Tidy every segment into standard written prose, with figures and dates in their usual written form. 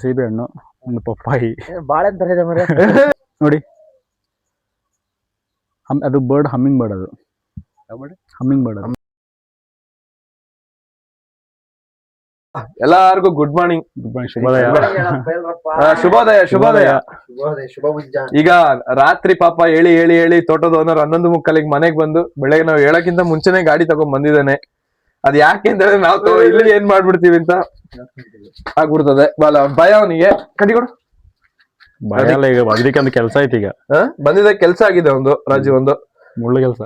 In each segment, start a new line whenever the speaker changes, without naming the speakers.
ಸೀಬೆ ಹಣ್ಣು, ಒಂದು ಪಪ್ಪಾಯಿ.
ಬಾಳೆ ತರ ಇದೆ ಮರೆ.
ನೋಡಿ ಅದು ಬರ್ಡ್, ಹಮ್ಮಿಂಗ್ ಬರ್ಡ್. ಅದು ಹಮ್ಮಿಂಗ್ ಬರ್ಡ್. ಅದು
ಎಲ್ಲಾರ್ಗು ಗುಡ್ ಮಾರ್ನಿಂಗ್.
ಗುಡ್ ಮಾರ್ನಿಂಗ್, ಶುಭೋದಯ.
ಶುಭೋದಯ ಶುಭೋದಯ.
ಶುಭ ಮುಂಜಾನೆ.
ಈಗ ರಾತ್ರಿ ಪಾಪ ಹೇಳಿ ತೋಟದ ಓನರ್ 11:45 ಮನೆಗ್ ಬಂದು ಬೆಳಗ್ಗೆ ನಾವು ಹೇಳಕ್ಕಿಂತ ಮುಂಚೆನೆ ಗಾಡಿ ತಗೊಂಡ್ ಬಂದಿದ್ದಾನೆ. ಅದ್ ಯಾಕೆ ಅಂತ ಹೇಳಿದ್ರೆ ನಾವು ಇಲ್ಲಿ ಏನ್ ಮಾಡ್ಬಿಡ್ತೀವಿ ಅಂತ ಆಗ್ಬಿಡ್ತದೆ. ಭಯ ಅವನಿಗೆ. ಕಡಿಕೊಡು.
ಭಯ ಅಲ್ಲ, ಈಗ ಅದಕ್ಕೆ ಒಂದು ಕೆಲಸ ಐತಿ. ಈಗ
ಬಂದಿದ್ದ ಕೆಲ್ಸ ಆಗಿದೆ ಒಂದು ರಾಜಿ, ಒಂದು
ಮುಳ್ಳು ಕೆಲಸ.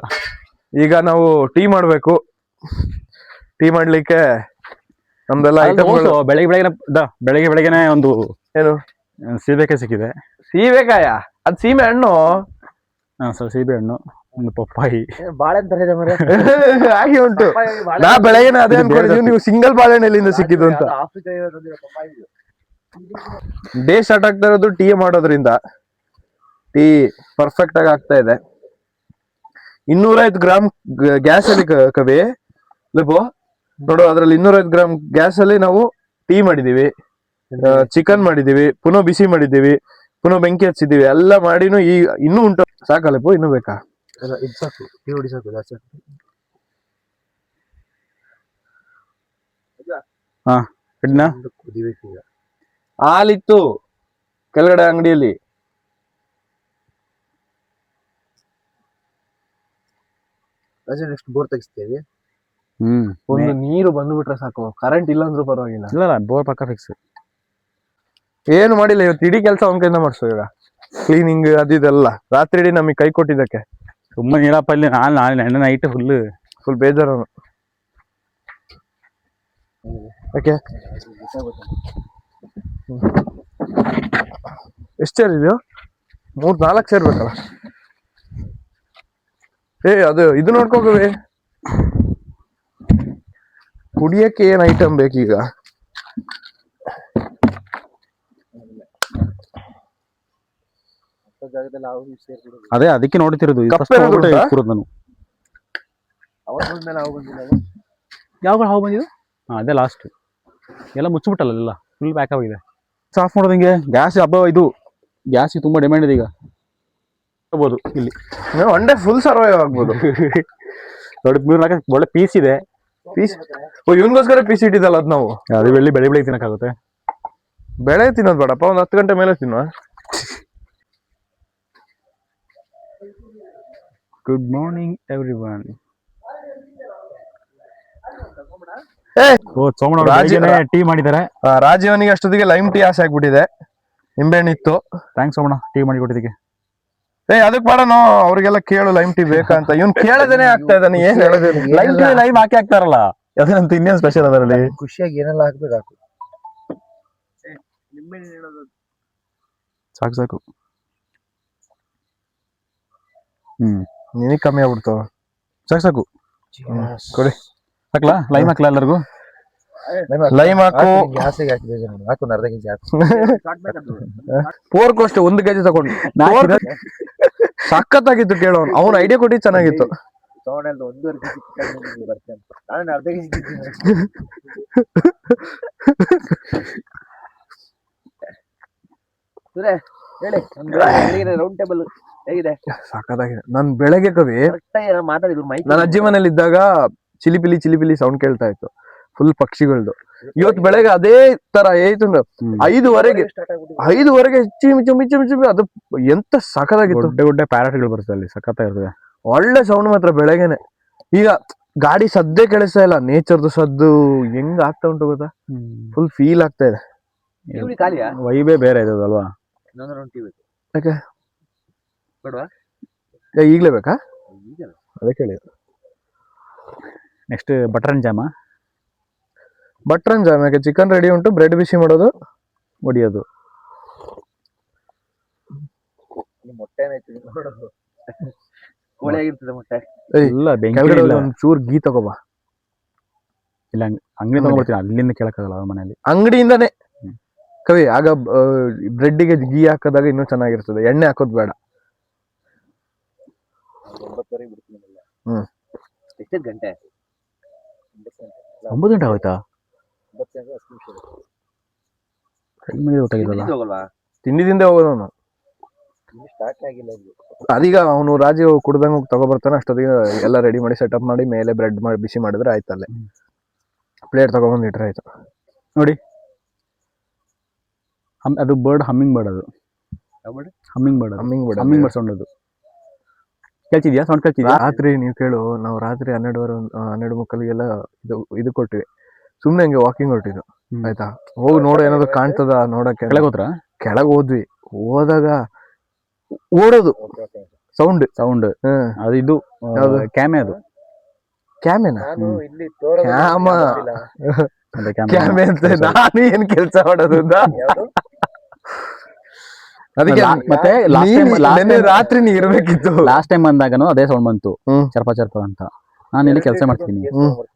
ಈಗ ನಾವು ಟೀ ಮಾಡ್ಬೇಕು. ಟೀ ಮಾಡ್ಲಿಕ್ಕೆ ನಮ್ದೆಲ್ಲ
ಬೆಳಗ್ಗೆನೆ ಒಂದು
ಏನು
ಸೀಬೆಕಾಯಿ ಸಿಕ್ಕಿದೆ.
ಸೀಬೆಕಾಯ? ಅದ್ ಸೀಮೆ ಹಣ್ಣು.
ಸರ್, ಸೀಬೆ ಹಣ್ಣು, ಒಂದು ಪಪ್ಪಾಯಿ.
ಬಾಳೆ ತರ ಇದೆ ಮರೆ.
ಹಾಗೆ ಉಂಟು. ನಾ ಬೆಳಗ್ಗೆನೆ ಅದೇ ಅನ್ಕೊಂಡಿದ್ದೀವಿ, ನೀವು ಸಿಂಗಲ್ ಬಾಳೆಹಣ್ಣು ಎಲ್ಲಿಂದ ಸಿಕ್ಕಿದ್ದು ಅಂತ. ಡೇ ಸ್ಟಾರ್ಟ್ ಆಗ್ತಾ ಇರೋದು ಟೀ ಮಾಡೋದ್ರಿಂದ. ಟೀ ಪರ್ಫೆಕ್ಟ್ ಆಗಿ ಆಗ್ತಾ ಇದೆ. 250 ಗ್ರಾಮ್ ಗ್ಯಾಸ್ ಅಲ್ಲಿ ಕವಿ ನೋಡು, ಅದ್ರಲ್ಲಿ 250 ಗ್ರಾಮ್ ಗ್ಯಾಸ್ ಅಲ್ಲಿ ನಾವು ಟೀ ಮಾಡಿದೀವಿ, ಚಿಕನ್ ಮಾಡಿದೀವಿ, ಪುನಃ ಬಿಸಿ ಮಾಡಿದೀವಿ, ಪುನಃ ಬೆಂಕಿ ಹಚ್ಚಿದೀವಿ, ಎಲ್ಲ ಮಾಡಿನೂ ಈ ಇನ್ನೂ ಉಂಟು. ಸಾಕಲ್ಲಪ್ಪು, ಇನ್ನೂ ಬೇಕಾ? ಹಾಲಿತ್ತು ಕೆಳಗಡೆ ಅಂಗಡಿಯಲ್ಲಿ.
ನೆಕ್ಸ್ಟ್ ಬೋರ್ ತೆಗಿಸ್ತೇವೆ.
ಒಂದು ನೀರು ಬಂದ್ಬಿಟ್ರೆ ಸಾಕು, ಕರೆಂಟ್ ಇಲ್ಲ ಅಂದ್ರೂ ಪರವಾಗಿಲ್ಲ.
ಇಲ್ಲ, ಬೋರ್ ಪಕ್ಕ ಫಿಕ್ಸ್.
ಏನು ಮಾಡಿಲ್ಲ, ಇವತ್ತು ಇಡೀ ಕೆಲಸ ಅವನ ಕೈಯಿಂದ ಮಾಡಿಸೋ. ಈಗ ಕ್ಲೀನಿಂಗ್ ಅದಿದೆಲ್ಲ ರಾತ್ರಿ ಇಡೀ ನಮಗೆ ಕೈ ಕೊಟ್ಟಿದ್ದಕ್ಕೆ.
ಸುಮ್ಮನೆ ನೀರಪ್ಪ, ಇಲ್ಲಿ ನಾನು ನೈಟ್ ಫುಲ್
ಬೇಜಾರು. ಯಾಕೆ? ಎಷ್ಟು ಚೇರ್ ಇದೆಯೋ? 3-4 ಚೇರ್ ಬೇಕಲ್ಲ. ಅದು ಇದು ನೋಡ್ಕೋಗವೆ. ಕುಡಿಯಕ್ಕೆ ಏನ್ ಐಟಮ್ ಬೇಕೀಗ?
ಅದೇ ಅದಕ್ಕೆ ನೋಡ್ತಿರೋದು. ನಾನು ಯಾವ ಹಾವು ಬಂದಿದ್ದು? ಅದೇ ಲಾಸ್ಟ್. ಎಲ್ಲ ಮುಚ್ಚಿಬಿಟ್ಟಲ್ಲ, ಎಲ್ಲ ಫುಲ್ ಪ್ಯಾಕ್ ಆಗಿದೆ. ಆಫ್ ಮಾಡೋದು ಹಿಂಗೆ. ಗ್ಯಾಸ್ ಹಬ್ಬ ಇದು, ಗ್ಯಾಸ್ ತುಂಬಾ ಡಿಮ್ಯಾಂಡ್ ಇದೆ ಈಗ. ಆಗ್ಬೋದು ಇಲ್ಲಿ
ಒನ್ ಡೇ ಫುಲ್ ಸರ್ವೈವ್ ಆಗ್ಬೋದು.
ನೋಡಿ, 3-4 ಒಳ್ಳೆ ಪೀಸ್ ಇದೆ.
ಇವನ್ಗೋಸ್ಕರ ಪೀಸ್ ಇಟ್ಟಿದ್ದಲ್ಲ ಅದ್ ನಾವು.
ಅದು ಬೆಳಿಗ್ಗೆ ತಿನ್ನಕ್ಕಾಗುತ್ತೆ.
ಬೆಳೆ ತಿನ್ನೋದು ಬೇಡಪ್ಪ, ಒಂದು 10 ಗಂಟೆ ಮೇಲೆ ತಿನ್ನುವ.
Good morning everyone. Somanna tea ಮಾಡಿದ್ದಾರೆ.
ರಾಜೀವನಿಗೆ ಅಷ್ಟೊತ್ತಿಗೆ ಲೈಮ್ ಟೀ ಆಸೆ ಆಗ್ಬಿಟ್ಟಿದೆ. ನಿಂಬೆಹಣ್ಣಿತ್ತು.
ಥ್ಯಾಂಕ್ಸ್ ಸೋಮಣ್ಣ, ಟೀ ಮಾಡಿ ಕೊಟ್ಟಿದ್ದಕ್ಕೆ.
ಅದಕ್ಕೆ ಮಾಡೋಣ, ಅವ್ರಿಗೆಲ್ಲ ಕೇಳು ಲೈಮ್ ಟೀ ಬೇಕಾ ಅಂತ. ಇವ್ನು ಕೇಳದೇನೆ ಆಗ್ತಾ ಇದ್ದಾನೆ. ಏನ್ ಹೇಳೋದು?
ಲೈಮ್ ಹಾಕಿ ಹಾಕ್ತಾರಲ್ಲ, ಅದರಂತ ಇನ್ನೇನ್ ಸ್ಪೆಷಲ್ ಅದರಲ್ಲಿ.
ಖುಷಿಯಾಗಿ ಏನೆಲ್ಲ ಹಾಕ್ಬೇಕು.
ಸಾಕು.
ನಿನಗ್ ಕಮ್ಮಿ ಆಗ್ಬಿಡ್ತು.
ಸಾಕು ಕೊಡಿ. ಹಾಕ್ಲಾ? ಲೈಮ್ ಹಾಕ್ಲಾ ಎಲ್ಲರಿಗೂ?
ಲೈಮ್ ಹಾಕು.
ಹಾಕು, ಅರ್ಧ ಕೆಜಿ ಹಾಕು.
ಪೋರ್ಕು ಅಷ್ಟೇ 1 ಕೆಜಿ ತಗೊಂಡು. ಸಖತ್ತಾಗಿತ್ತು ಕೇಳೋನು. ಅವ್ನ ಐಡಿಯಾ ಕೊಟ್ಟಿದ್ದು ಚೆನ್ನಾಗಿತ್ತು.
ಅರ್ಧ ಕೆಜಿ ಹೇಳಿ. ರೌಂಡ್ ಟೇಬಲ್ ಹೇಗಿದೆ?
ಸಾಕಾಗಿದೆ. ನನ್ ಬೆಳಗ್ಗೆ ಕವಿ
ಮಾತಾಡಿದ್ರು.
ನನ್ನ ಅಜ್ಜಿ ಮನೇಲಿ ಇದ್ದಾಗ ಚಿಲಿಪಿಲಿ ಸೌಂಡ್ ಕೇಳ್ತಾ ಇತ್ತು, ಫುಲ್ ಪಕ್ಷಿಗಳದ್ದು. ಇವತ್ತು ಬೆಳಗ್ಗೆ ಅದೇ ತರ ಏಯ್ತು. 5:15 ಚಿಮ್ಮಿ ಅದು ಎಂತ ಸಖತ್ತಾಗಿತ್ತು.
ದೊಡ್ಡ ಪ್ಯಾರಾಟ್ಗಳು ಬರ್ತದೆ ಅಲ್ಲಿ, ಸಖತ್ತಾಗಿರ್ತದೆ.
ಒಳ್ಳೆ ಸೌಂಡ್ ಮಾತ್ರ ಬೆಳಗ್ಗೆನೆ. ಈಗ ಗಾಡಿ ಸದ್ದೇ ಕೇಳಿಸ್ತಾ ಇಲ್ಲ, ನೇಚರ್ದು ಸದ್ದು ಹೆಂಗ್ ಆಗ್ತಾ ಉಂಟು ಗೊತ್ತಾ? ಫುಲ್ ಫೀಲ್ ಆಗ್ತಾ ಇದೆ.
ವೈಬೇ ಬೇರೆ ಇದೆ ಅಲ್ವಾ?
ಯಾಕೆ ಈಗ್ಲೇ ಬೇಕಾ? ಅದೇ ಕೇಳಿ.
Next butter jam.
ಯಾಕೆ? ಚಿಕನ್ ರೆಡಿ ಉಂಟು, ಬ್ರೆಡ್ ಬಿಸಿ ಮಾಡೋದು,
ಹೊಡಿಯೋದು.
ಒಂಚೂರು ಗೀ ತಗೋಬಾ.
ಇಲ್ಲ, ಅಂಗಡಿ ತಗೊಂಡ್ಬರ್ತೀನಿ, ಅಲ್ಲಿಂದ ಕೇಳಕ್ಕಾಗಲ್ಲ ಅವ್ರ ಮನೆಯಲ್ಲಿ.
ಅಂಗಡಿಯಿಂದಾನೆ ಕವಿ. ಆಗ ಬ್ರೆಡ್ಡಿಗೆ ಗೀ ಹಾಕೋದಾಗ ಇನ್ನೂ ಚೆನ್ನಾಗಿರ್ತದೆ. ಎಣ್ಣೆ ಹಾಕೋದ್ ಬೇಡ.
ಎಷ್ಟು ಗಂಟೆ?
9 ಗಂಟೆ ಆಗೋಯ್ತಾ? ಟೈಮ್ ಇದೆ ಗೊತ್ತಾಗಿದ್ದಲ್ಲ.
ತಿಂದಿದ್ದು ಹೋಗಲ್ವಾ?
ತಿಂಡಿದಿಂದೆ ಹೋಗೋದು ಅವನು.
ಇನ್ನು ಸ್ಟಾರ್ಟ್ ಆಗಿಲ್ಲ ಇದು.
ಅದೀಗ ಅವನು ರಾಜು ಕುಡ್ದಂಗ್ ತಗೊಬರ್ತಾನೆ, ಅಷ್ಟೊತ್ತಿಗೆ ಎಲ್ಲ ರೆಡಿ ಮಾಡಿ ಸೆಟಪ್ ಮಾಡಿ ಮೇಲೆ ಬ್ರೆಡ್ ಮಾಡಿ ಬಿಸಿ ಮಾಡಿದ್ರೆ ಆಯ್ತಲ್ಲೇ. ಪ್ಲೇಟ್ ತಗೊಬಂದು ಇಟ್ರೆ ಆಯ್ತು.
ನೋಡಿ ಅದು ಬರ್ಡ್ ಹಮ್ಮಿಂಗ್ ಬರ್ಡ್, ಅದು
ಯಾವ bird?
Humming bird,
humming bird.
Humming bird sound ಅದು. ಕೇಳ್ತಿದ್ಯಾ ಸೌಂಡ್ ಕೇಳ್ತಿದ್ಯಾ?
ರಾತ್ರಿ ನೀವು ಕೇಳು, ನಾವು ರಾತ್ರಿ 12 ಮುಕ್ಕಲಿಗೆಲ್ಲ ಇದು ಕೊಟ್ಟಿವಿ, ಸುಮ್ನೆ ಹಂಗೆ ವಾಕಿಂಗ್ ಹೊರಟಿದ್ದು ಆಯ್ತಾ. ಹೋಗಿ ನೋಡೋ ಏನಾದ್ರು ಕಾಣ್ತದ ನೋಡಕ್ಕೆ
ಕೆಳಗೆ ಹೋದ್ರ
ಕೆಳಗೆ ಹೋದ್ವಿ. ಹೋದಾಗ ಓಡೋದು ಸೌಂಡ್
ಅದು ಇದು
ಯಾವ್ದು?
ಕ್ಯಾಮೆ, ಅದು
ಕ್ಯಾಮೆನಾ?
ನಾನು ಇಲ್ಲಿ
ಕ್ಯಾಮ
ಅದೇ ಕ್ಯಾಮೆ.
ಕ್ಯಾಮೆ ಅಂತ ನಾನು ಏನ್ ಕೆಲ್ಸ ಮಾಡೋದು ಅಂತ.
ಯಾವ್ದು?
ಅದಕ್ಕೆ
ಮತ್ತೆ
ನೆನ್ನೆ ರಾತ್ರಿ ನೀ ಇರ್ಬೇಕಿತ್ತು.
ಲಾಸ್ಟ್ ಟೈಮ್ ಬಂದಾಗನು ಅದೇ ಸೌಂಡ್ ಬಂತು,
ಹ್ಮ್.
ಚರ್ಪ ಚರ್ಪ ಅಂತ. ನಾನು ಇಲ್ಲಿ ಕೆಲಸ ಮಾಡ್ತೀನಿ,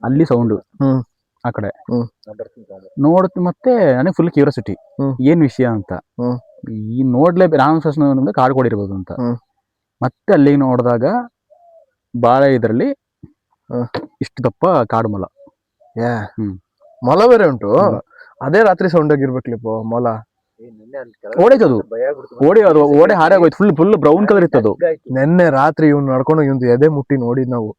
ಅಲ್ಲಿ ಸೌಂಡ್
ಹ್ಮ್.
ಆ ಕಡೆ
ನಾನು ಬರ್ತೀನಿ ತಗೊಂಡು.
ನೋಡುತ್ತೆ. ಮತ್ತೆ ನನಗೆ ಫುಲ್ ಕ್ಯೂರಿಯಾಸಿಟಿ,
ಹ್ಮ್.
ಏನ್ ವಿಷಯ ಅಂತ.
ಹ್ಮ್.
ಈ ನೋಡ್ಲೇ ನಾನು ಫಸ್ಟ್ ಕಾಡು ಕೊಡಿರ್ಬೋದು ಅಂತ.
ಹ್ಮ್.
ಮತ್ತೆ ಅಲ್ಲಿಗೆ ನೋಡಿದಾಗ ಬಾಳೆ ಇದರಲ್ಲಿ
ಹ್ಮ್.
ಇಷ್ಟು ದಪ್ಪ ಕಾಡು ಮೊಲ. ಹ್ಮ್.
ಮೊಲ ಬೇರೆ ಉಂಟು.
ಮೊಲ.
ಅದೇ ರಾತ್ರಿ ಸೌಂಡ್ ಆಗಿರ್ಬೇಕ್ಲಿಪ್ಪ ಮೊಲ.
ಏ, ನಿನ್ನೆ ಅಲ್ಲಿ ಕೆಳಗೆ
ಓಡೈತೆ ಅದು.
ಭಯ ಆಗ್ಬಿಡ್ತು.
ಓಡಿ ಹಾರಿ ಆಗೋಯ್ತು, ಫುಲ್ ಬ್ರೌನ್ ಕಲರ್ ಇತ್ತು ಅದು.
ಹಗ್ಗಾಯ್ತು.
ನೆನ್ನೆ ರಾತ್ರಿ ಇವ್ನು ನಡ್ಕೊಂಡು ಇವ್ನು ಎದೆ ಮುಟ್ಟಿ ನೋಡಿದ್ ನಾವು.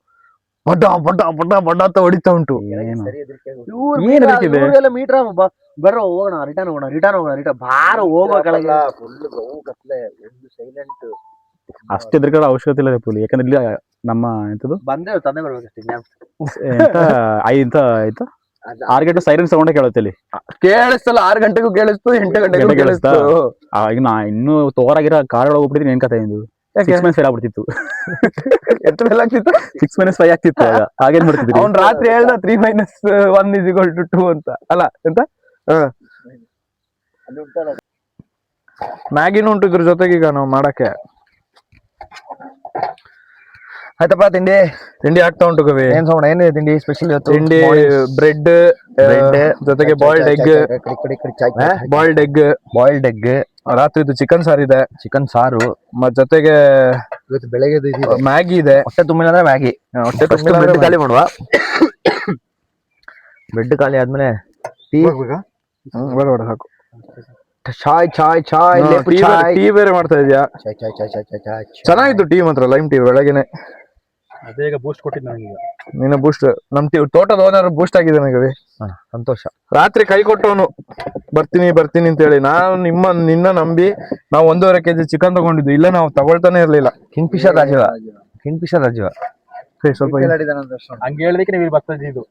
ಬಡ್ಡ ಬಡ್ಡ ಬಡ್ಡ ಬಡ್ಡ ಅಂತ ಹೊಡಿತಾ ಉಂಟು.
ಏನು
ಸರಿ ಹೆದ್ರಿಕೆ ಆಗೋದು.
ಏನ್ ಹೆದ್ರಿಕೆ?
ಇವ್ರೆಲ್ಲ ಮೀಟ್ರ ಬರ್ರೋ ಹೋಗೋಣ, ರಿಟರ್ನ್ ಬಾರ ಹೋಗೋ ಕೆಳಗೆ. ಫುಲ್ ಕತ್ಲೆ, ಒಂದು ಸೈಲೆಂಟ್.
ಅಷ್ಟು ಎದುರುಗಳ ಅವಶ್ಯಕತೆ ಇಲ್ಲ ಪುಲಿ, ಯಾಕಂದ್ರೆ ಇಲ್ಲಿ ನಮ್ಮ ಎಂತದು
ಬಂದೆ ತಂದೆ ಬರ್ಬೇಕಷ್ಟೇ.
ಎಂತ ಆಯ್ತ 6 ಗಂಟೆ ಸೈರನ್ ಸೌಂಡ್ ಕೇಳುತ್ತೆ ಇಲ್ಲಿ.
ಕೇಳಿಸ್ತಲ್ಲ, 6 ಗಂಟೆಗೂ ಕೇಳಿಸ್ತು, 8 ಗಂಟೆಗೂ
ಕೇಳಿಸ್ತಾ?
ಕೇಳಿಸ್ತು.
ಈಗ ನಾ ಇನ್ನೂ ತೋರಾಗಿರೋ ಕಾರ್ ಹೋಗ್ಬಿಟ್ಟಿದ್ದೀನಿ, ಏನ್ ಕಥೆ ಇದು. 6 - 5 ಆಗ್ಬಿಡ್ತಿತ್ತು.
ಎಷ್ಟು ಮೇಲೆ ಆಗ್ತಿತ್ತು?
6 - 5 ಆಗ್ತಿತ್ತು. ಹಾಗೇನ್ ಮಾಡ್ತಿದ್ರಿ?
ಅವ್ನ್ ರಾತ್ರಿ ಹೇಳ್ದ 3 - 1 = 2 ಅಂತ. ಅಲ್ಲ ಎಂತ
ಅಲ್ಲಿ ಉಂಟಲ್ಲ
ಮ್ಯಾಗಿನೂ ಉಂಟು ಇದ್ರ ಜೊತೆಗೆ ಈಗ ನಾವು ಮಾಡಕ್ಕೆ. ಆಯ್ತಪ್ಪ, ತಿಂಡಿ ಆಗ್ತಾ ಉಂಟು ಕವಿ.
ಏನ್ ಸೌಂಡ್, ಏನಿದೆ ತಿಂಡಿ ಸ್ಪೆಷಲ್ ಇವತ್ತು?
ತಿಂಡಿ ಬ್ರೆಡ್ ಜೊತೆಗೆ ಬಾಯ್ಲ್ಡ್ ಎಗ್. ರಾತ್ರಿದು ಚಿಕನ್ ಸಾರಿದೆ,
ಚಿಕನ್ ಸಾರು.
ಮತ್ ಜೊತೆಗೆ
ಇವತ್ತು ಬೆಳಗ್ಗೆ
ಮ್ಯಾಗಿ ಇದೆ.
ಹೊಟ್ಟೆ ತುಂಬಿಲ್ಲ ಅಂದ್ರೆ ಮ್ಯಾಗಿ.
ಹೊಟ್ಟೆ
ಫಸ್ಟ್
ತುಂಬಿಲ್ಲ
ಬ್ರೆಡ್
ಅಂದ್ರೆ
ಖಾಲಿ ಮಾಡುವ. ಬ್ರೆಡ್ ಖಾಲಿ ಆದ್ಮೇಲೆ ಟೀ.
ಬೇಡ ಸಾಕು.
ಚಾಯ್ ಲೇಪು ಚಾಯ್.
ಟೀ ಬೇರೆ ಮಾಡ್ತಾ ಇದೀಯಾ?
ಚಾಯ್.
ಚೆನ್ನಾಗಿತ್ತು ಟೀ ಮಾತ್ರ, ಲೈಮ್ ಟೀ ಬೆಳಗ್ಗೆನೆ.
ಅದೇ ಈಗ ಬೂಸ್ಟ್ ಕೊಟ್ಟಿದ್ದು ನನಗೆ.
ನಿನ್ನ ಬೂಸ್ಟ್ ನಮ್ ತೋಟದ ಓನರ್ ಬೂಸ್ಟ್ ಆಗಿದೆ ನನಗೆ.
ಸಂತೋಷ.
ರಾತ್ರಿ ಕೈ ಕೊಟ್ಟವನು ಬರ್ತೀನಿ ಅಂತ ಹೇಳಿ. ನಾನು ನಿನ್ನ ನಂಬಿ ನಾವು 1.5 kg ಚಿಕನ್ ತಗೊಂಡಿದ್ದು. ಇಲ್ಲ ನಾವು ತಗೊಳ್ತಾನೆ ಇರ್ಲಿಲ್ಲ.
ಕಿಂಗ್ಫಿಶರ್ ರಾಜೀವ
ಸ್ವಲ್ಪ
ಹಂಗೆ ಹೇಳಿದಕ್ಕೆ ನೀವು ಬರ್ತಾ ಇದ್ದು.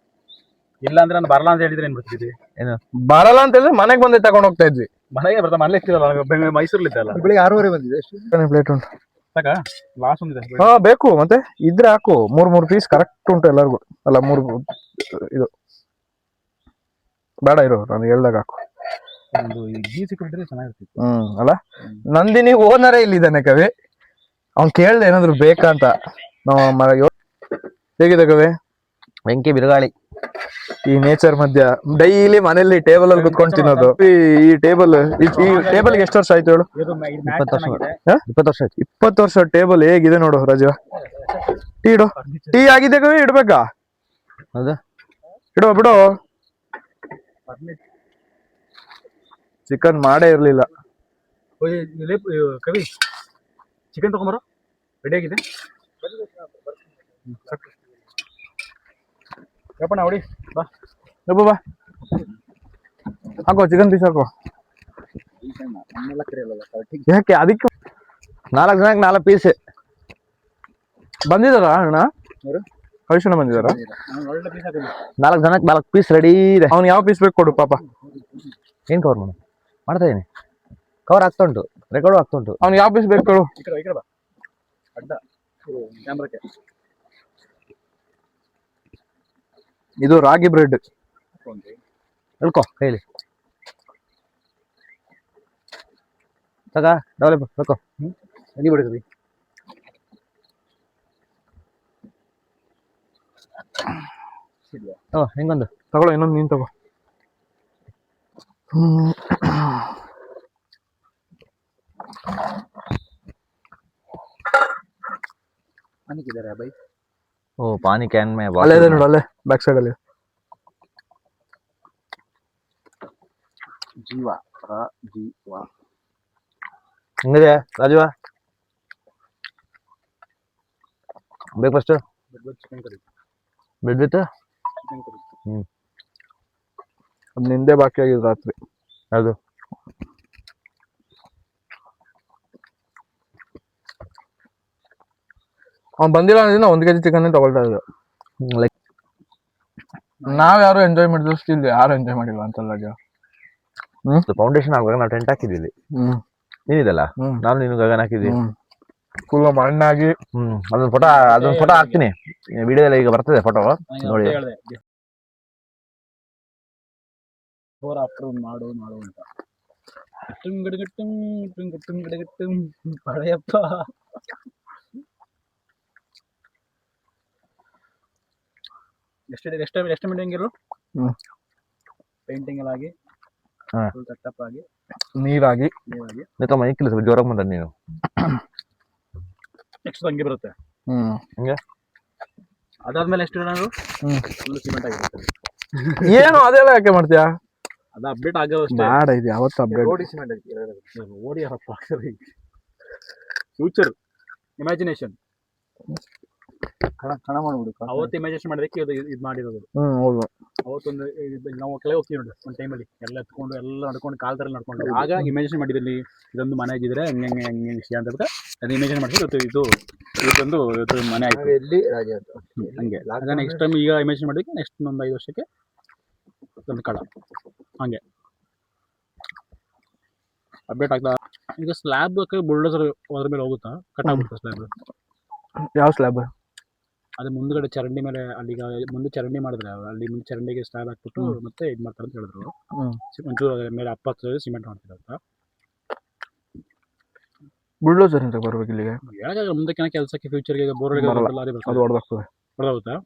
ಇಲ್ಲ ಅಂದ್ರೆ ನಾನು ಬರಲ್ಲ ಅಂತ ಹೇಳಿದ್ರೆ ಏನ್ ಬರ್ತಿದ್ವಿ?
ಏನು
ಬರಲ್ಲ ಅಂತ ಹೇಳಿದ್ರೆ ಮನೆಗೆ ಬಂದೆ ತಗೊಂಡ್ ಹೋಗ್ತಾ ಇದ್ವಿ.
ಮನೆಗೆ ಬರ್ತಾ ಮನೇಲಿ ಇರ್ತಿದಲ್ಲ, ಮೈಸೂರಲ್ಲಿ ಇದ್ದಲ್ಲ.
ಬೆಳಿಗ್ಗೆ 6:30 ಬಂದಿದೆ.
ಪ್ಲೇಟ್ ಉಂಟು.
ಸಾಕ ಲಾಸ್ ಒಂದಿದೆ.
ಹಾ ಬೇಕು, ಮತ್ತೆ ಇದ್ರೆ ಹಾಕು. 3 ಪೀಸ್ ಕರೆಕ್ಟ್ ಉಂಟು ಎಲ್ಲರಿಗೂ. ಅಲ್ಲ 3 ಇದು ಬೇಡ ಇರು, ನಾನು ಹೇಳ್ದಾಗ ಹಾಕು.
ಒಂದು ಗೀ ಸಿಕ್ಕಿಬಿಟ್ರೆ ಚೆನ್ನಾಗಿರ್ತಿತ್ತು.
ಅಲ್ಲ ನಂದಿನಿ ಓನರೇ ಇಲ್ಲಿದ್ದಾನೆ ಕವಿ. ಅವ್ನ್ ಕೇಳ್ದೆ ಏನಾದ್ರು ಬೇಕಾ ಅಂತ. ಹೇಗಿದೆ ಕವಿ?
ಬೆಂಕಿ ಬಿರುಗಾಳಿ.
ಈ ನೇಚರ್ ಮಧ್ಯ ಡೈಲಿ ಮನೇಲಿ ಟೇಬಲ್ ಅಲ್ಲಿ ಕುತ್ಕೊಂಡು ತಿನ್ನೋದು. ಈ ಟೇಬಲ್ ಗೆ ಎಷ್ಟು ವರ್ಷ ಆಯ್ತು ಹೇಳು?
20 ವರ್ಷ ಆಯ್ತು.
20 ವರ್ಷ ಟೇಬಲ್ ಹೇಗಿದೆ ನೋಡು ರಾಜ. ಟೀ ಆಗಿದೆ ಕವಿ, ಇಡ್ಬೇಕಾ?
ಹೌದಾ,
ಬಿಡು. ಚಿಕನ್ ಮಾಡೇ ಇರ್ಲಿಲ್ಲ
ಕವಿ. ಚಿಕನ್ ತಗೊಂಬರೋ, ರೆಡಿ ಆಗಿದೆ. ಯಪ್ಪಣ್ಣ ಹೊಡಿ ಬಾ.
ಬಾ ಹಾಕೋ, ಚಿಕನ್ ಪೀಸ್ ಹಾಕೋ. ಯಾಕೆ? ಅದಕ್ಕೆ
4 ಜನಕ್ಕೆ 4 ಪೀಸ್
ಬಂದಿದಾರ ಅಣ್ಣ? ಕಳಿಸೋಣ ಬಂದಿದಾರ?
4 ಜನಕ್ಕೆ 4 ಪೀಸ್ ರೆಡಿ ಇದೆ.
ಅವ್ನು ಯಾವ ಪೀಸ್ ಬೇಕು ಕೊಡು ಪಾಪ.
ಏನ್ ಕವರ್ ಮಾಡ್ತಾ ಇದೀನಿ. ಕವರ್ ಆಗ್ತಾ ಉಂಟು, ರೆಕಾರ್ಡು ಆಗ್ತಾ ಉಂಟು.
ಅವ್ನು ಯಾವ ಪೀಸ್ ಬೇಕು ಕೊಡು.
ಅಡ್ಡ ಕ್ಯಾಮ್ರಾಕ್ಕೆ.
ಇದು ರಾಗಿ ಬ್ರೆಡ್.
ಹೇಳ್ಕೊ ಕೈಲಿ ತಗ ಡವಲೆ ಬೇಕೋ. ಎಲ್ಲಿ ಬಿಡಿದ್ವಿ? ಹೆಂಗೊಂದು
ತಗೊಳ್ಳೋ, ಇನ್ನೊಂದು ನೀನ್ ತಗೋ.
ಮನೆಗಿದ್ದಾರೆ ಬೈ. ಓ ಪಾನಿ ಕ್ಯಾನ್ ಮೇ
ಅಲ್ಲೇ ಇದೆ ನೋಡು, ಅಲ್ಲೇ ಬ್ಯಾಕ್ ಸೈಡ್ ಅಲ್ಲಿ.
ಜೀವ ರಾಜೀವ
ಹೆಂಗಿದೆ Rajeev breakfast
chicken curry
bread with
chicken curry
ಅದು ನಿಂದೆ ಬಾಕಿ ಆಗಿದ್ದು ರಾತ್ರಿ ಅದು ಅವ್ನು ಬಂದಿಲ್ಲ ಅಂದ್ರೆ 1 kg ಚಿಕನ್ ತಗೊಳ್ತಾ ಇದ್ದು ಲೈಕ್ ನಾವ್ ಯಾರು ಎಂಜಾಯ್ ಮಾಡಿದ್ರು ಸ್ಟಿಲ್ ಯಾರು ಎಂಜಾಯ್ ಮಾಡಿಲ್ಲ ಅಂತಲ್ಲ
ಫೌಂಡೇಶನ್ ಆಗುವಾಗ ನಾವು ಟೆಂಟ್ ಹಾಕಿದ್ವಿ ನೀನಿದಲ್ಲ ನಾನು ನೀನು ಗಗನ್ ಹಾಕಿದ್ವಿ
ಫುಲ್ ಮಣ್ಣಾಗಿ
ಅದೊಂದು ಫೋಟೋ ಹಾಕ್ತೀನಿ ವಿಡಿಯೋದಲ್ಲಿ ಈಗ ಬರ್ತದೆ ಫೋಟೋ ನೋಡಿ
ಫೋರ್ ಆಫ್ಟರ್ ಮಾಡು ಅಂತ ಗಟ್ಟುಂ ಪಳೆಯಪ್ಪ ಎಸ್ಟಿಮೇಟ್ ಹೆಂಗಿರು ಪೇಂಟಿಂಗ್ ಎಲ್ಲ ಆಗಿ ಫುಲ್ ಸೆಟಪ್ ಆಗಿ
ನೀರಾಗಿ
ಮೈಕಿಲ್ಲ ಸ್ವಲ್ಪ ಜೋರಾಗಿ ಬಂದ ನೀನು
ನೆಕ್ಸ್ಟ್ ಹಂಗೆ ಬರುತ್ತೆ
ಹಂಗೆ
ಅದಾದ್ಮೇಲೆ ಎಷ್ಟು ಏನಾದ್ರು ಫುಲ್ ಸಿಮೆಂಟ್ ಆಗಿರುತ್ತೆ
ಏನು ಅದೆಲ್ಲ ಯಾಕೆ ಮಾಡ್ತೀಯಾ
ಅದು ಅಪ್ಡೇಟ್ ಆಗೋದು ಅಷ್ಟೇ
ಬೇಡ ಇದು ಯಾವತ್ತು ಅಪ್ಡೇಟ್
ಓಡಿ ಫ್ಯೂಚರ್ ಇಮ್ಯಾಜಿನೇಷನ್
ಕಣ ಮಾಡ್ಬಿಡು
ಅವತ್ತು ಇಮ್ಯಾಜಿನೇಷನ್ ಮಾಡೋದಕ್ಕೆ ಇದು ಮಾಡಿರೋದು
ಹೌದು
ಅವತ್ತೊಂದು ನಾವು ಕೆಳಗೆ ಹೋಗ್ತೀವಿ ನೋಡಿ ಒಂದು ಟೈಮಲ್ಲಿ ಎಲ್ಲ ಎತ್ಕೊಂಡು ಎಲ್ಲ ನಡ್ಕೊಂಡು ಕಾಲ್ತರಲ್ಲಿ ನಡ್ಕೊಂಡು ಆಗ ಇಮ್ಯಾಜಿನೇಷನ್ ಮಾಡಿದಲ್ಲಿ ಇದೊಂದು ಮನೆ ಆಗಿದ್ರೆ ಹಂಗೆ ಅಂತ ಹೇಳ್ಬಿಟ್ಟು ಅದು ಇಮ್ಯಾಜಿನ್ ಮಾಡಿದ್ರೆ ಇವತ್ತೊಂದು ಮನೆ ಆಯ್ತು
ಎಲ್ಲಿ ರಾಜ
ಹಂಗೆ ಆಗ ನೆಕ್ಸ್ಟ್ ಟೈಮ್ ಈಗ ಇಮ್ಯಾಜಿನ್ ಮಾಡೋದಕ್ಕೆ ನೆಕ್ಸ್ಟ್ ಒಂದು 5 ವರ್ಷಕ್ಕೆ ಒಂದು ಕಳ ಹಂಗೆ ಅಪ್ಡೇಟ್ ಆಗ್ತಾ ಈಗ ಸ್ಲ್ಯಾಬ್ ಬುಲ್ಡೋಸರ್ ಅದ್ರ ಮೇಲೆ ಹೋಗುತ್ತಾ ಕಟ್ ಆಗ್ಬಿಡುತ್ತೆ ಸ್ಲ್ಯಾಬ್
ಯಾವ ಸ್ಲ್ಯಾಬ್
ಅದು ಮುಂದ್ಗಡೆ ಚರಂಡಿ ಮೇಲೆ ಅಲ್ಲಿಗ ಮುಂದೆ ಚರಂಡಿ ಮಾಡಿದ್ರೆ ಅಲ್ಲಿ ಮುಂದೆ ಚರಂಡಿಗೆ ಸ್ಲ್ಯಾಬ್ ಹಾಕ್ಬಿಟ್ಟು ಮತ್ತೆ ಇದು ಮಾಡ್ತಾರೆ ಅಂತ ಹೇಳಿದ್ರು ಒಂಚೂರು ಮೇಲೆ 70 ಸಿಮೆಂಟ್ ಮಾಡ್ತಾರೆ ಅಂತ
ಬುಲ್ಡೋಸರ್ ಅಂತ ಬರ್ಬೇಕು ಇಲ್ಲಿಗೆ
ಹೇಳಕ್ಕಾಗಲ್ಲ ಮುಂದಕ್ಕೆ ಕೆಲಸಕ್ಕೆ ಫ್ಯೂಚರ್ಗೆ ಬೋರ್
ಅದು ಹೊಡೆದಾಗ್ತದೆ
ಹೊಡೆದೋಗುತ್ತಾ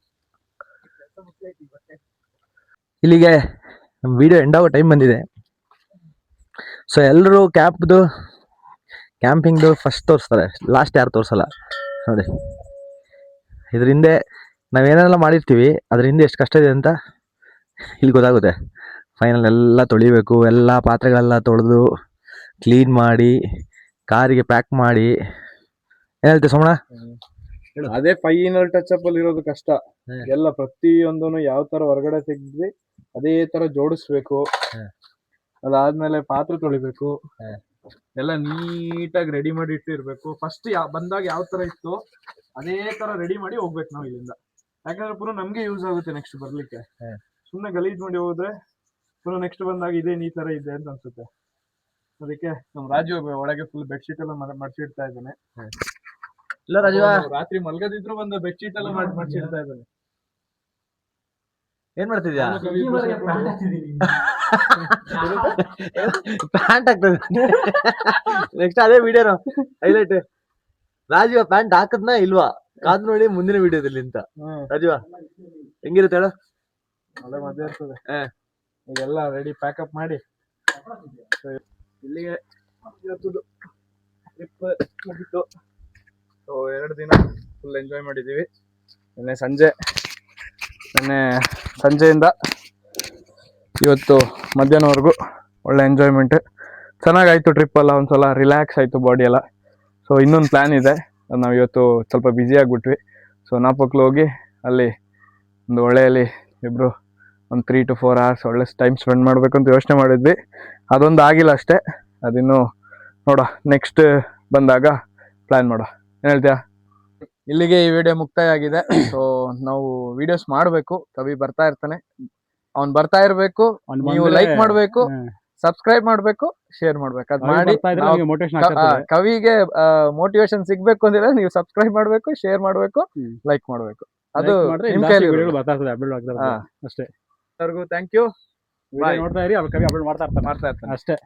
ಇಲ್ಲಿಗೆ ನಮ್ಮ ವಿಡಿಯೋ ಎಂಡ್ ಆಗೋ ಟೈಮ್ ಬಂದಿದೆ ಸೊ ಎಲ್ಲರೂ ಕ್ಯಾಂಪಿಂಗ್ದು ಫಸ್ಟ್ ತೋರಿಸ್ತಾರೆ ಲಾಸ್ಟ್ ಯಾರು ತೋರಿಸಲ್ಲ ನೋಡಿ ಇದ್ರ ಹಿಂದೆ ನಾವೇನೆಲ್ಲ ಮಾಡಿರ್ತೀವಿ ಅದ್ರ ಹಿಂದೆ ಎಷ್ಟು ಕಷ್ಟ ಇದೆ ಅಂತ ಇಲ್ಲಿ ಗೊತ್ತಾಗುತ್ತೆ ಫೈನಲ್ ಎಲ್ಲ ತೊಳಿಬೇಕು ಎಲ್ಲ ಪಾತ್ರೆಗಳೆಲ್ಲ ತೊಳೆದು ಕ್ಲೀನ್ ಮಾಡಿ ಕಾರಿಗೆ ಪ್ಯಾಕ್ ಮಾಡಿ ಏನು ಹೇಳ್ತೀವಿ ಸೋಮಣ್ಣ
ಅದೇ ಫೈನಲ್ ಟಚ್ ಅಪ್ ಅಲ್ಲಿ ಇರೋದು ಕಷ್ಟ ಎಲ್ಲ ಪ್ರತಿಯೊಂದನ್ನು ಯಾವ ತರ ಹೊರಗಡೆ ತೆಗೆದ್ವಿ ಅದೇ ತರ ಜೋಡಿಸ್ಬೇಕು ಅದಾದ್ಮೇಲೆ ಪಾತ್ರೆ ತೊಳಿಬೇಕು ಎಲ್ಲ ನೀಟಾಗಿ ರೆಡಿ ಮಾಡಿ ಇಟ್ಟಿರ್ಬೇಕು ಫಸ್ಟ್ ಬಂದಾಗ ಯಾವ ತರ ಇತ್ತು ಅದೇ ತರ ರೆಡಿ ಮಾಡಿ ಹೋಗ್ಬೇಕು ನಾವು ಇಲ್ಲಿಂದ ಯಾಕಂದ್ರೆ ಪುನಃ ನಮ್ಗೆ ಯೂಸ್ ಆಗುತ್ತೆ ನೆಕ್ಸ್ಟ್ ಬರ್ಲಿಕ್ಕೆ ಸುಮ್ಮನೆ ಗಲೀಜ್ ಮಾಡಿ ಹೋದ್ರೆ ಪುನಃ ನೆಕ್ಸ್ಟ್ ಬಂದಾಗ ಇದೇನು ಈ ತರ ಇದೆ ಅಂತ ಅನ್ಸುತ್ತೆ ಅದಕ್ಕೆ ನಮ್ ರಾಜು ಒಳಗೆ ಫುಲ್ ಬೆಡ್ಶೀಟ್ ಎಲ್ಲ ಮಡ್ಚಿಡ್ತಾ ಇದ್ದಾನೆ
ಇಲ್ಲ ರಾಜೀವ
ರಾತ್ರಿ ಮಲ್ಗದಿದ್ರು ಬಂದು ಬೆಡ್ಶೀಟ್ ಎಲ್ಲ ಮಡ್ಚಿಡ್ತಾ ಇದ್ದಾನೆ
ಏನ್ ಮಾಡ್ತಿದ್ಯಾ ಪ್ಯಾಂಟ್ ಹಾಕ್ತದೆ ನೆಕ್ಸ್ಟ್ ಅದೇ ವಿಡಿಯೋನ ಹೈಲೈಟ್ ರಾಜೀವ ಪ್ಯಾಂಟ್ ಹಾಕದ್ನಾ ಇಲ್ವಾ ಕಾದ್ ನೋಡಿ ಮುಂದಿನ ವಿಡಿಯೋದಲ್ಲಿ ಅಂತ ರಾಜೀವ ಹೆಂಗಿರುತ್ತೆ ಹೇಳು
ಅದೇ ಮಜಾ ಇರ್ತದೆ ಈಗೆಲ್ಲ ರೆಡಿ ಪ್ಯಾಕಪ್ ಮಾಡಿ ಇಲ್ಲಿಗೆ ಇವತ್ತು ಟ್ರಿಪ್ ಮುಗಿತು ಸೊ 2 ದಿನ ಫುಲ್ ಎಂಜಾಯ್ ಮಾಡಿದ್ದೀವಿ ನಿನ್ನೆ ಸಂಜೆಯಿಂದ ಇವತ್ತು ಮಧ್ಯಾಹ್ನವರೆಗೂ ಒಳ್ಳೆ ಎಂಜಾಯ್ಮೆಂಟ್ ಚೆನ್ನಾಗಾಯ್ತು ಟ್ರಿಪ್ ಎಲ್ಲ ಒಂದ್ಸಲ ರಿಲ್ಯಾಕ್ಸ್ ಆಯಿತು ಬಾಡಿ ಎಲ್ಲ ಸೊ ಇನ್ನೊಂದು ಪ್ಲ್ಯಾನ್ ಇದೆ ನಾವು ಇವತ್ತು ಸ್ವಲ್ಪ ಬ್ಯುಸಿ ಆಗಿಬಿಟ್ವಿ ಸೊ ನಾಪಕ್ಲು ಹೋಗಿ ಅಲ್ಲಿ ಒಂದು ಒಳ್ಳೆಯಲ್ಲಿ ಇಬ್ಬರು ಒಂದು 3 to 4 hours ಒಳ್ಳೆ ಟೈಮ್ ಸ್ಪೆಂಡ್ ಮಾಡಬೇಕು ಅಂತ ಯೋಚನೆ ಮಾಡಿದ್ವಿ ಅದೊಂದು ಆಗಿಲ್ಲ ಅಷ್ಟೇ ಅದಿನ್ನು ನೋಡ ನೆಕ್ಸ್ಟ್ ಬಂದಾಗ ಪ್ಲ್ಯಾನ್ ಮಾಡೋ ಏನು ಹೇಳ್ತೀಯಾ ಇಲ್ಲಿಗೆ ಈ ವಿಡಿಯೋ ಮುಕ್ತಾಯ ಆಗಿದೆ ಸೊ ನಾವು ವಿಡಿಯೋಸ್ ಮಾಡಬೇಕು ಕವಿ ಬರ್ತಾ ಇರ್ತಾನೆ ಅವ್ನು ಬರ್ತಾ ಇರಬೇಕು ನೀವು ಲೈಕ್ ಮಾಡಬೇಕು ಸಬ್ಸ್ಕ್ರೈಬ್ ಮಾಡಬೇಕು ಶೇರ್ ಮಾಡ್ಬೇಕು ಅದ್ ಮಾಡಿ ಕವಿಗೆ ಮೋಟಿವೇಶನ್ ಸಿಗ್ಬೇಕು ಅಂದ್ರೆ ನೀವು ಸಬ್ಸ್ಕ್ರೈಬ್ ಮಾಡ್ಬೇಕು ಶೇರ್ ಮಾಡ್ಬೇಕು ಲೈಕ್ ಮಾಡ್ಬೇಕು ಅದು ನಿಮ್ ಕೈಲಿ ಅಷ್ಟೇ ಎಲ್ಲರಿಗೂ ಥ್ಯಾಂಕ್ ಯು
ನೋಡ್ತಾ ಇರಿ ಕವಿ ಅಪ್ಲೋಡ್ ಮಾಡ್ತಾ ಇರ್ತಾನೆ ಅಷ್ಟೇ